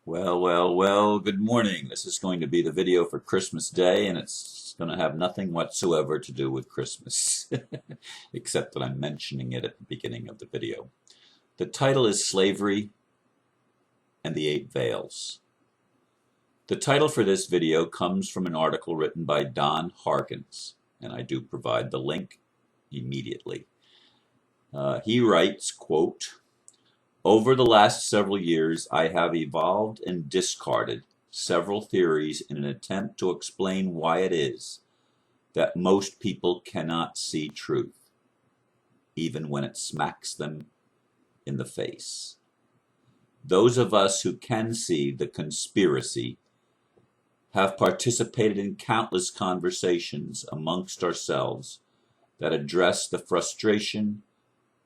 Well, good morning. This is going to be the video for Christmas Day, and it's going to have nothing whatsoever to do with Christmas, except that I'm mentioning it at the beginning of the video. The title is Slavery and the Eight Veils. The title for this video comes from an article written by Don Harkins, and I do provide the link immediately. He writes, quote, "Over the last several years, I have evolved and discarded several theories in an attempt to explain why it is that most people cannot see truth, even when it smacks them in the face. Those of us who can see the conspiracy have participated in countless conversations amongst ourselves that address the frustration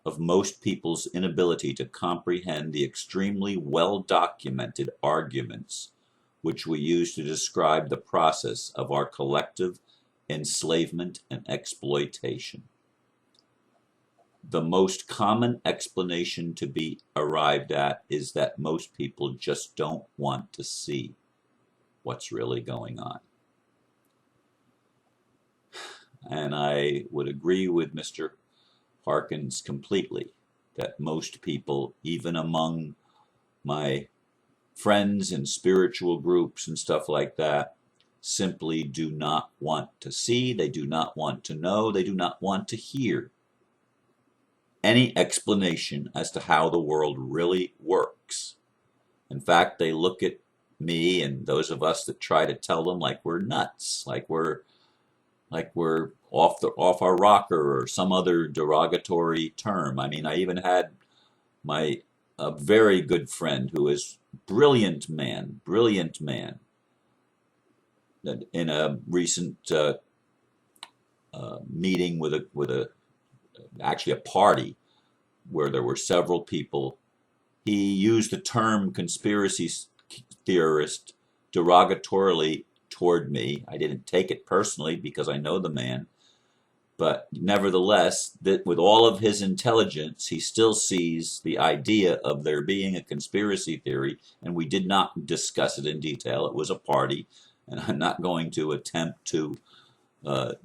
of most people's inability to comprehend the extremely well-documented arguments which we use to describe the process of our collective enslavement and exploitation. The most common explanation to be arrived at is that most people just don't want to see what's really going on." And I would agree with Mr. Harkins completely that most people, even among my friends and spiritual groups and stuff like that, simply do not want to see, they do not want to know, they do not want to hear any explanation as to how the world really works. In fact, they look at me and those of us that try to tell them like we're nuts, like we're off our rocker or some other derogatory term. I mean, I even had a very good friend who is brilliant man, in a recent meeting with actually a party where there were several people. He used the term conspiracy theorist derogatorily toward me. I didn't take it personally because I know the man, but nevertheless, that with all of his intelligence, he still sees the idea of there being a conspiracy theory, and we did not discuss it in detail. It was a party, and I'm not going to attempt to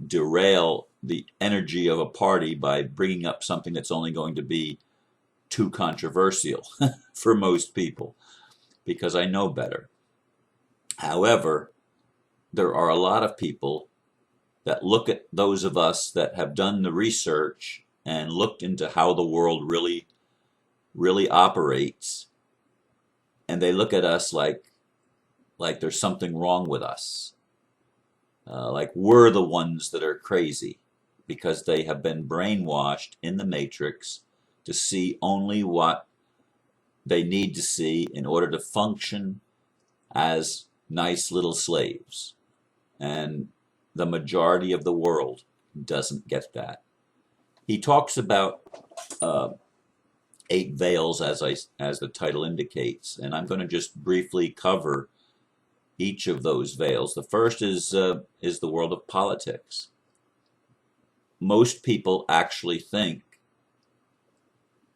derail the energy of a party by bringing up something that's only going to be too controversial for most people, because I know better. However, there are a lot of people that look at those of us that have done the research and looked into how the world really operates, and they look at us like there's something wrong with us, like we're the ones that are crazy, because they have been brainwashed in the matrix to see only what they need to see in order to function as nice little slaves. And the majority of the world doesn't get that. He talks about eight veils, as the title indicates, and I'm going to just briefly cover each of those veils. The first is the world of politics. Most people actually think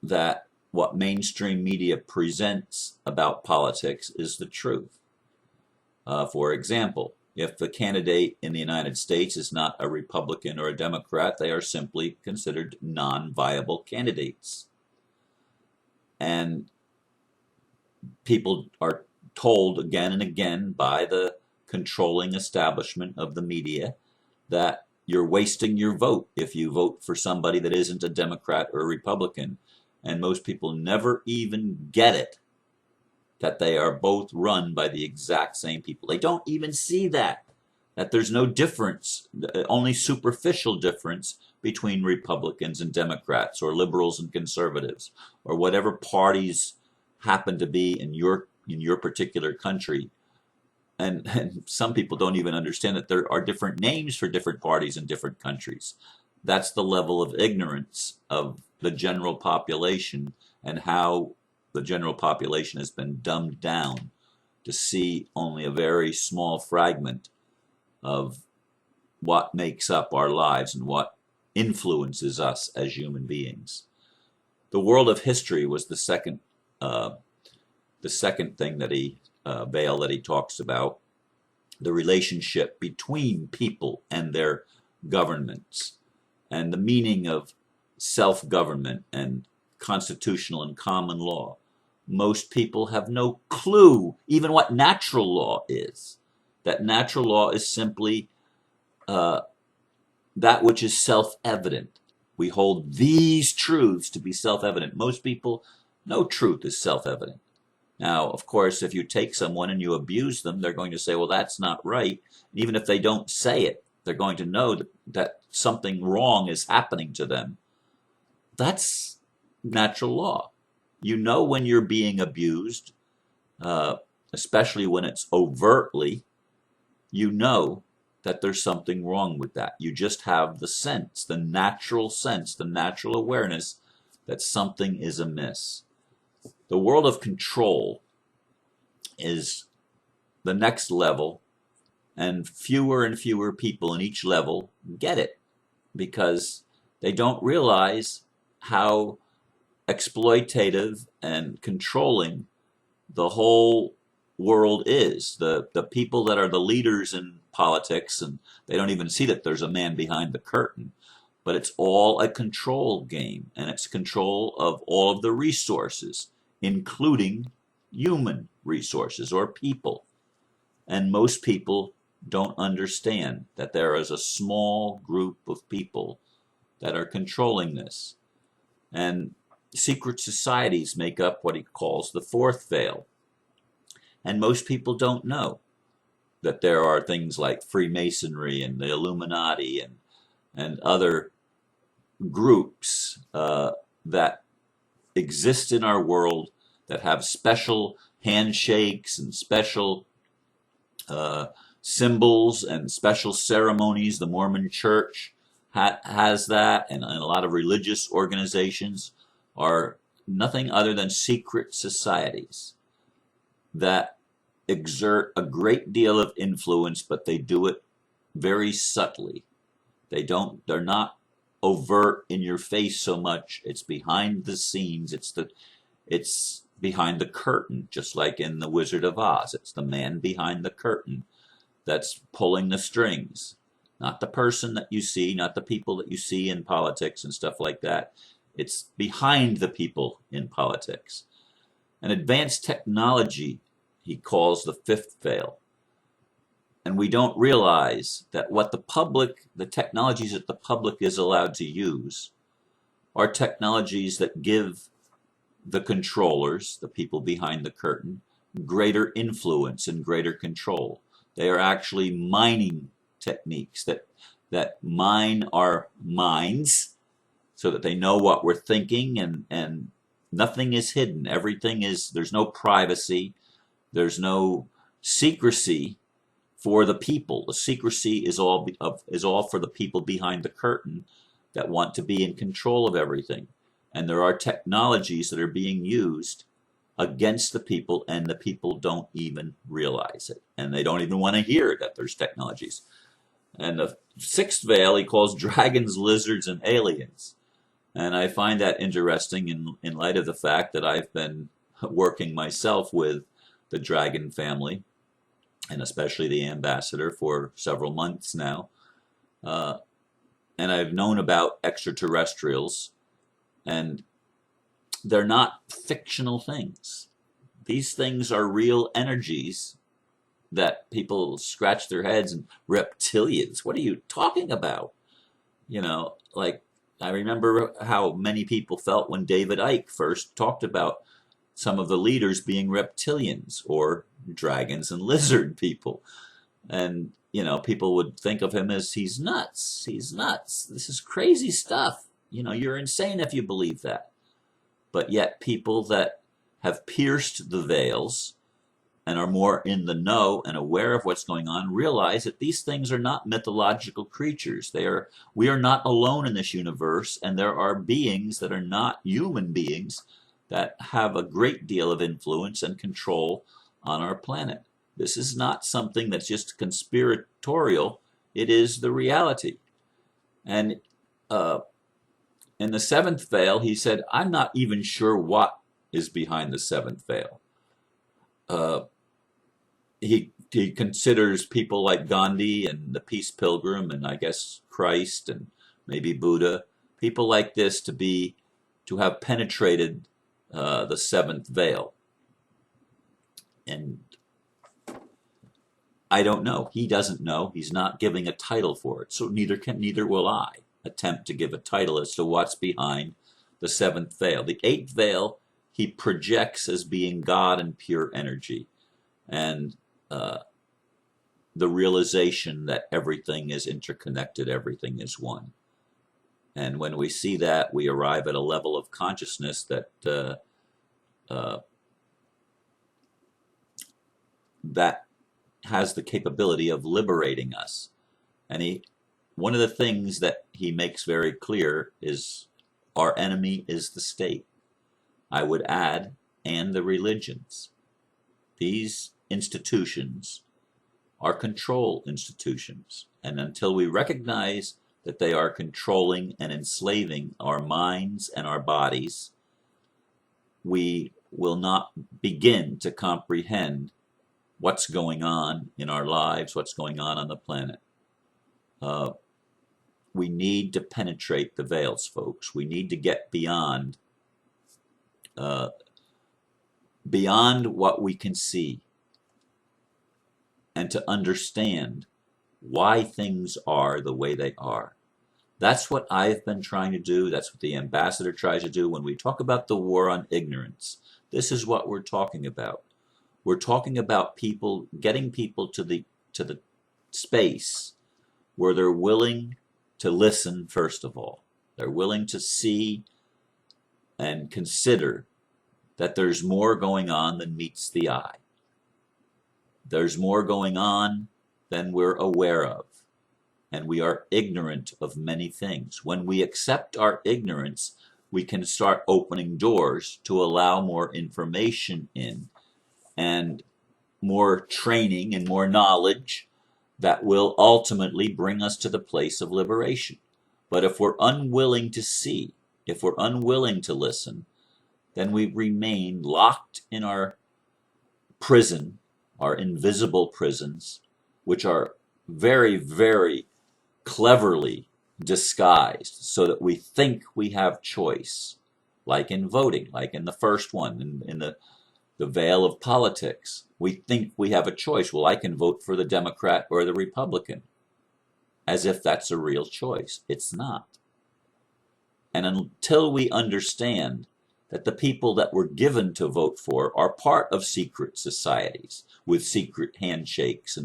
that what mainstream media presents about politics is the truth. For example, if the candidate in the United States is not a Republican or a Democrat, they are simply considered non-viable candidates. And people are told again and again by the controlling establishment of the media that you're wasting your vote if you vote for somebody that isn't a Democrat or a Republican. And most people never even get it, that they are both run by the exact same people. They don't even see that there's no difference, only superficial difference between Republicans and Democrats, or liberals and conservatives, or whatever parties happen to be in your particular country. And some people don't even understand that there are different names for different parties in different countries. That's the level of ignorance of the general population, and how the general population has been dumbed down to see only a very small fragment of what makes up our lives and what influences us as human beings. The world of history was the second thing that he veil that he talks about, the relationship between people and their governments, and the meaning of self-government and constitutional and common law. Most people have no clue even what natural law is. That natural law is simply uh, that which is self-evident. We hold these truths to be self-evident. Most people, no truth is self-evident. Now, of course, if you take someone and you abuse them, they're going to say, well, that's not right. And even if they don't say it, they're going to know that something wrong is happening to them. That's natural law. You know when you're being abused, especially when it's overtly, you know that there's something wrong with that. You just have the sense, the natural awareness that something is amiss. The world of control is the next level, and fewer people in each level get it because they don't realize how exploitative and controlling the whole world is. The people that are the leaders in politics, and they don't even see that there's a man behind the curtain, but it's all a control game, and it's control of all of the resources, including human resources or people. And most people don't understand that there is a small group of people that are controlling this. And secret societies make up what he calls the fourth veil. And most people don't know that there are things like Freemasonry and the Illuminati and other groups that exist in our world that have special handshakes and special symbols and special ceremonies. The Mormon Church has that, and a lot of religious organizations are nothing other than secret societies that exert a great deal of influence, but they do it very subtly. They're not overt in your face so much. It's behind the scenes. It's behind the curtain, just like in The Wizard of Oz. It's the man behind the curtain that's pulling the strings. Not the person that you see, not the people that you see in politics and stuff like that. It's behind the people in politics. And advanced technology, he calls the fifth veil. And we don't realize that what the technologies that the public is allowed to use are technologies that give the controllers, the people behind the curtain, greater influence and greater control. They are actually mining techniques that mine our minds so that they know what we're thinking, and nothing is hidden. There's no privacy, there's no secrecy for the people. The secrecy is all for the people behind the curtain that want to be in control of everything. And there are technologies that are being used against the people, and the people don't even realize it. And they don't even want to hear that there's technologies. And the sixth veil he calls dragons, lizards, and aliens. And I find that interesting in light of the fact that I've been working myself with the dragon family, and especially the ambassador, for several months now. And I've known about extraterrestrials, and they're not fictional things. These things are real energies that people scratch their heads and reptilians. What are you talking about? Like, I remember how many people felt when David Icke first talked about some of the leaders being reptilians or dragons and lizard people. And, people would think of him as, he's nuts. He's nuts. This is crazy stuff. You're insane if you believe that. But yet people that have pierced the veils and are more in the know and aware of what's going on realize that these things are not mythological creatures. We are not alone in this universe, and there are beings that are not human beings that have a great deal of influence and control on our planet. This is not something that's just conspiratorial. It is the reality. And in the seventh veil, he said, I'm not even sure what is behind the seventh veil. he considers people like Gandhi and the Peace Pilgrim and I guess Christ and maybe Buddha, people like this to have penetrated the seventh veil. And I don't know. He doesn't know. He's not giving a title for it. So neither will I attempt to give a title as to what's behind the seventh veil. The eighth veil he projects as being God and pure energy, and the realization that everything is interconnected, everything is one. And when we see that, we arrive at a level of consciousness that that has the capability of liberating us. And one of the things that he makes very clear is our enemy is the state. I would add, and the religions. These institutions are control institutions. And until we recognize that they are controlling and enslaving our minds and our bodies, we will not begin to comprehend what's going on in our lives, what's going on the planet. We need to penetrate the veils, folks. We need to get beyond what we can see, and to understand why things are the way they are. That's what I've been trying to do. That's what the ambassador tries to do. When we talk about the war on ignorance, this is what we're talking about. We're talking about getting people to the space where they're willing to listen, first of all. They're willing to see and consider that there's more going on than meets the eye. There's more going on than we're aware of. And we are ignorant of many things. When we accept our ignorance, we can start opening doors to allow more information in, and more training and more knowledge that will ultimately bring us to the place of liberation. But if we're unwilling to see, if we're unwilling to listen, then we remain locked in our prison, our invisible prisons, which are very, very cleverly disguised so that we think we have choice, like in voting, like in the first one, in the veil of politics. We think we have a choice. Well, I can vote for the Democrat or the Republican, as if that's a real choice. It's not. And until we understand that the people that we're given to vote for are part of secret societies with secret handshakes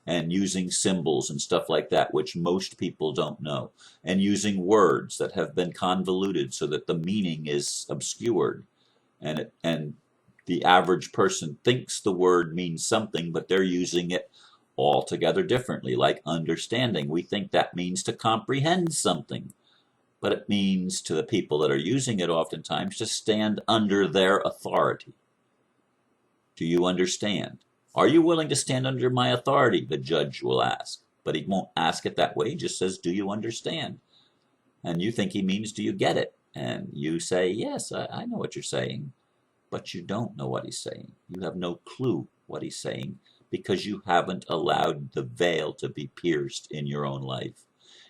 and using symbols and stuff like that, which most people don't know, and using words that have been convoluted so that the meaning is obscured, and the average person thinks the word means something, but they're using it altogether differently, like understanding. We think that means to comprehend something, but it means to the people that are using it oftentimes to stand under their authority. Do you understand? Are you willing to stand under my authority? The judge will ask, but he won't ask it that way. He just says, do you understand? And you think he means, do you get it? And you say, yes, I know what you're saying, but you don't know what he's saying. You have no clue what he's saying because you haven't allowed the veil to be pierced in your own life.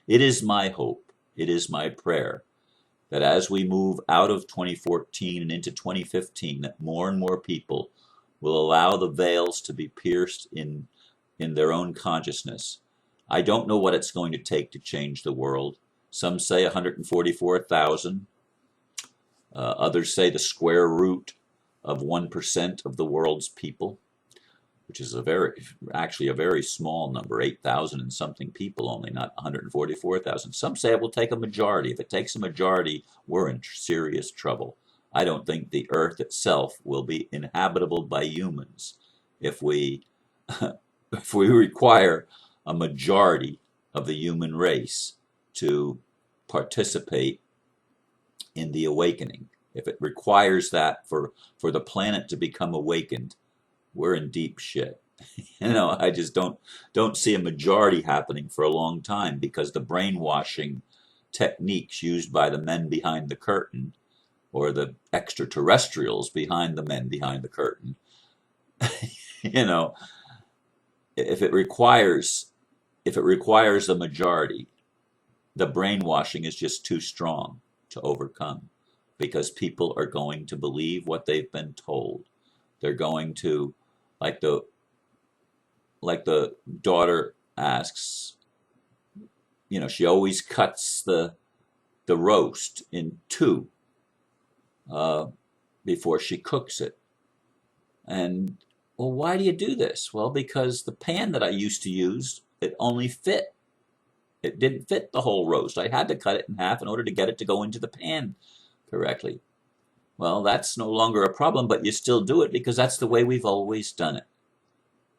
It is my hope, it is my prayer that as we move out of 2014 and into 2015, that more and more people will allow the veils to be pierced in their own consciousness. I don't know what it's going to take to change the world. Some say 144,000. Others say the square root of 1% of the world's people, which is actually a very small number, 8,000 and something people only, not 144,000. Some say it will take a majority. If it takes a majority, we're in serious trouble. I don't think the earth itself will be inhabitable by humans if we require a majority of the human race to participate in the awakening. If it requires that for the planet to become awakened, we're in deep shit. I just don't see a majority happening for a long time, because the brainwashing techniques used by the men behind the curtain, or the extraterrestrials behind the men behind the curtain, if it requires a majority, the brainwashing is just too strong to overcome, because people are going to believe what they've been told. They're going to, like the daughter asks, she always cuts the roast in two before she cooks it. And, well, why do you do this? Well, because the pan that I used to use, it didn't fit the whole roast. I had to cut it in half in order to get it to go into the pan correctly. Well, that's no longer a problem, but you still do it because that's the way we've always done it.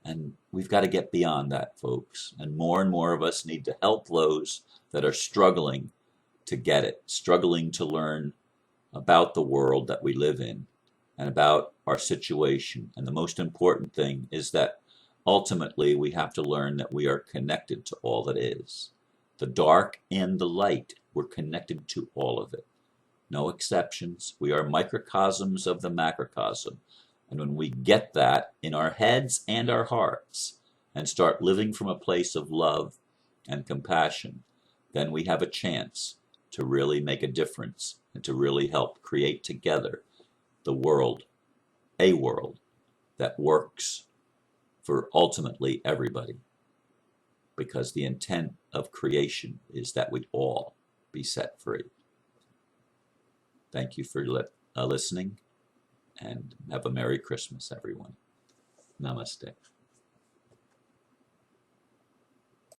And we've got to get beyond that, folks. And more of us need to help those that are struggling to get it, struggling to learn about the world that we live in and about our situation. And the most important thing is that ultimately we have to learn that we are connected to all that is. The dark and the light, we're connected to all of it. No exceptions. We are microcosms of the macrocosm. And when we get that in our heads and our hearts and start living from a place of love and compassion, then we have a chance to really make a difference and to really help create together the world, a world that works for ultimately everybody. Because the intent of creation is that we all be set free. Thank you for listening, and have a Merry Christmas, everyone. Namaste.